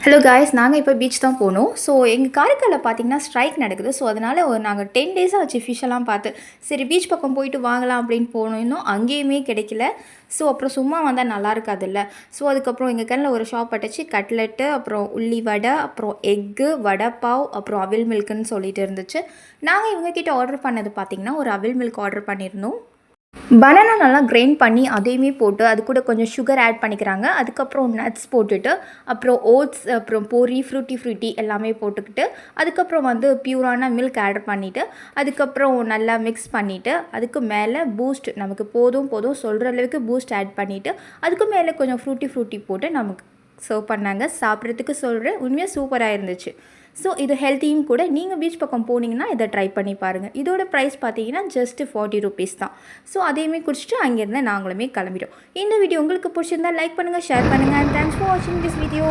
Hello guys, நாங்கள் இப்போ beach தான் போனோம். ஸோ எங்கள் காரைக்காலில் பார்த்தீங்கன்னா ஸ்ட்ரைக் நடக்குது. ஸோ அதனால் நாங்கள் 10 டேஸாக ஆச்சு ஃபிஷ்ஷெல்லாம் பார்த்து. சரி பீச் பக்கம் போயிட்டு வாங்கலாம் அப்படின்னு போனோம். இன்னும் அங்கேயுமே கிடைக்கல. ஸோ அப்புறம் சும்மா வந்தால் நல்லா இருக்காதுல்ல. ஸோ அதுக்கப்புறம் எங்கள் கண்ணில் ஒரு ஷாப் அட்டச்சு கட்லெட்டு, அப்புறம் உள்ளி வடை, அப்புறம் எக்கு, வடை பாவ், அப்புறம் அவில் மில்க்குன்னு சொல்லிட்டு இருந்துச்சு. நாங்கள் இவங்கக்கிட்ட ஆர்டர் பண்ணது பார்த்திங்கன்னா ஒரு அவில் மில்க் ஆர்டர் பண்ணியிருந்தோம். பனானா நல்லா கிரைண்ட் பண்ணி அதையுமே போட்டு அது கூட கொஞ்சம் சுகர் ஆட் பண்ணிக்கிறாங்க. அதுக்கப்புறம் நட்ஸ் போட்டுட்டு, அப்புறம் ஓட்ஸ், அப்புறம் பொரி, ஃப்ரூட்டி எல்லாமே போட்டுக்கிட்டு, அதுக்கப்புறம் வந்து பியூரான மில்க் ஆட் பண்ணிவிட்டு, அதுக்கப்புறம் நல்லா மிக்ஸ் பண்ணிவிட்டு, அதுக்கு மேலே பூஸ்ட் நமக்கு போதும் சொல்கிற அளவுக்கு பூஸ்ட் ஆட் பண்ணிவிட்டு, அதுக்கு மேலே கொஞ்சம் ஃப்ரூட்டி போட்டு நமக்கு சர்வ் பண்ணாங்க. சாப்பிட்றதுக்கு சொல்கிறேன், உண்மையாக சூப்பராக இருந்துச்சு. ஸோ இது ஹெல்த்தியும் கூட. நீங்கள் பீச் பக்கம் போனீங்கன்னா இதை ட்ரை பண்ணி பாருங்கள். இதோட ப்ரைஸ் பார்த்தீங்கன்னா ஜஸ்ட் 40 ருபீஸ் தான். ஸோ அதையுமே குடிச்சிட்டு அங்கேருந்து நாங்களுமே கிளம்பிட்டோம். இந்த வீடியோ உங்களுக்கு பிடிச்சிருந்தா லைக் பண்ணுங்கள், ஷேர் பண்ணுங்கள். அண்ட் தேங்க்ஸ் ஃபார் வாட்சிங் திஸ் வீடியோ.